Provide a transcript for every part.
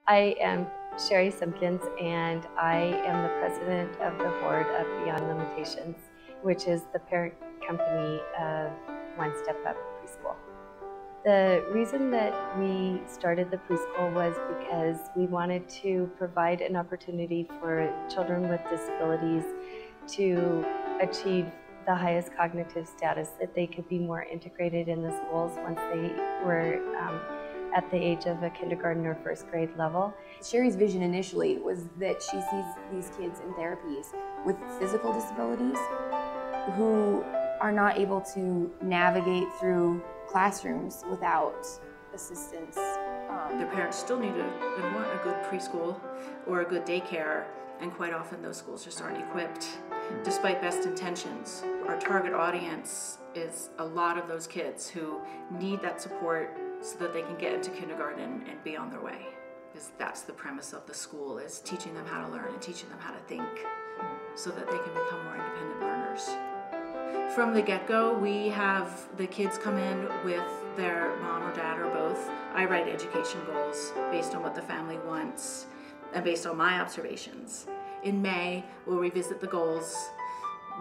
I am Sherry Simpkins, and I am the president of the board of Beyond Limitations, which is the parent company of One Step Up Preschool. The reason that we started the preschool was because we wanted to provide an opportunity for children with disabilities to achieve the highest cognitive status, that they could be more integrated in the schools once they were at the age of a kindergarten or first grade level. Sherry's vision initially was that she sees these kids in therapies with physical disabilities who are not able to navigate through classrooms without assistance. Their parents still need and want a good preschool or a good daycare, and quite often those schools just aren't equipped, despite best intentions. Our target audience is a lot of those kids who need that support so that they can get into kindergarten and be on their way. Because that's the premise of the school, is teaching them how to learn and teaching them how to think so that they can become more independent learners. From the get-go, we have the kids come in with their mom or dad or both. I write education goals based on what the family wants and based on my observations. In May, we'll revisit the goals,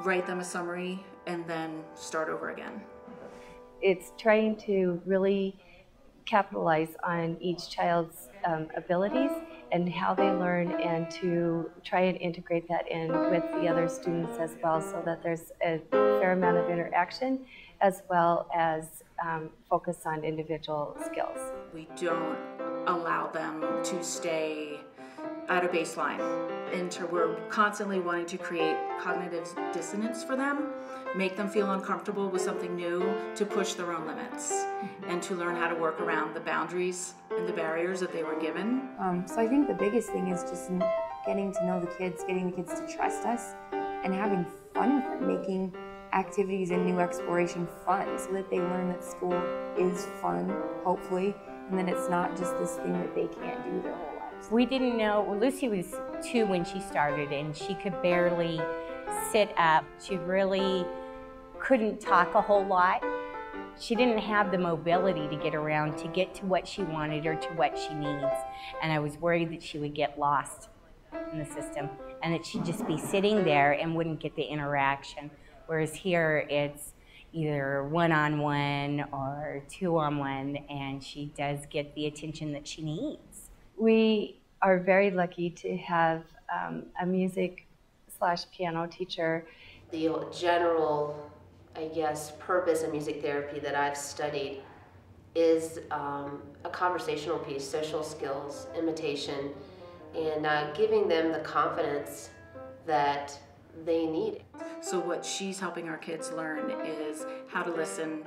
write them a summary, and then start over again. It's trying to really capitalize on each child's abilities and how they learn, and to try and integrate that in with the other students as well, so that there's a fair amount of interaction as well as focus on individual skills. We don't allow them to stay at a baseline. We're constantly wanting to create cognitive dissonance for them, make them feel uncomfortable with something new, to push their own limits, and to learn how to work around the boundaries and the barriers that they were given. So I think the biggest thing is just getting to know the kids, getting the kids to trust us, and having fun with them, making activities and new exploration fun, so that they learn that school is fun, hopefully, and that it's not just this thing that they can't do their whole lives. We didn't know, well, Lucy was 2 when she started, and she could barely sit up. She really couldn't talk a whole lot. She didn't have the mobility to get around to get to what she wanted or to what she needs. And I was worried that she would get lost in the system and that she'd just be sitting there and wouldn't get the interaction. Whereas here it's either one-on-one or two-on-one, and she does get the attention that she needs. We are very lucky to have a music/piano teacher. The general, I guess, purpose of music therapy that I've studied is a conversational piece, social skills, imitation, and giving them the confidence that they need. So what she's helping our kids learn is how to listen,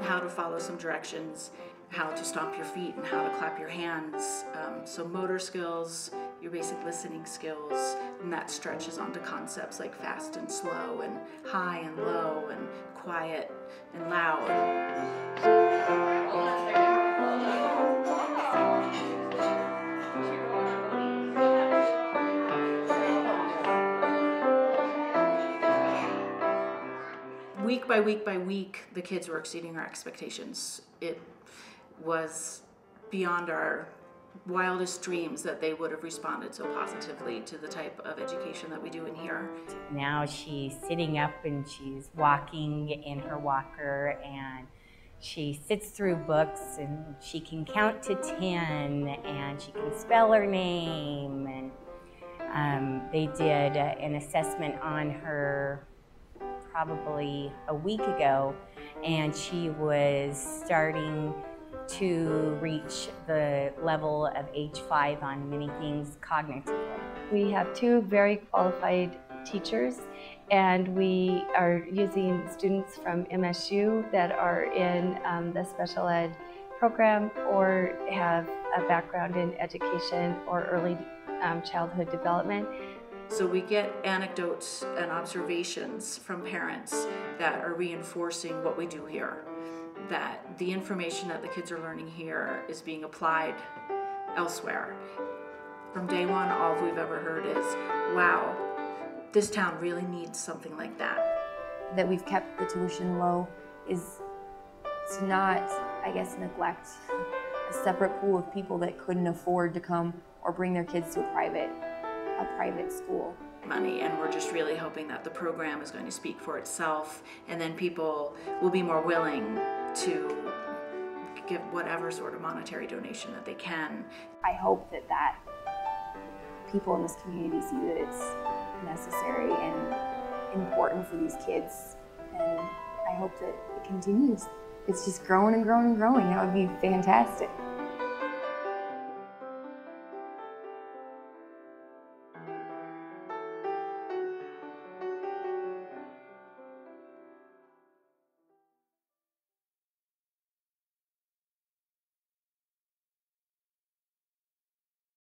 how to follow some directions, how to stomp your feet, and how to clap your hands. So motor skills, your basic listening skills, and that stretches onto concepts like fast and slow, and high and low, and quiet and loud. Week by week by week, the kids were exceeding our expectations. It was beyond our wildest dreams that they would have responded so positively to the type of education that we do in here. Now she's sitting up and she's walking in her walker, and she sits through books, and she can count to 10, and she can spell her name. And they did an assessment on her probably a week ago, and she was starting to reach the level of age 5 on many things cognitively. We have 2 very qualified teachers, and we are using students from MSU that are in the special ed program or have a background in education or early childhood development. So we get anecdotes and observations from parents that are reinforcing what we do here, that the information that the kids are learning here is being applied elsewhere. From day one, all we've ever heard is, wow, this town really needs something like that. That we've kept the tuition low is to not, I guess, neglect a separate pool of people that couldn't afford to come or bring their kids to a private school. Money, and we're just really hoping that the program is going to speak for itself, and then people will be more willing to give whatever sort of monetary donation that they can. I hope that people in this community see that it's necessary and important for these kids, and I hope that it continues. It's just growing and growing and growing. That would be fantastic.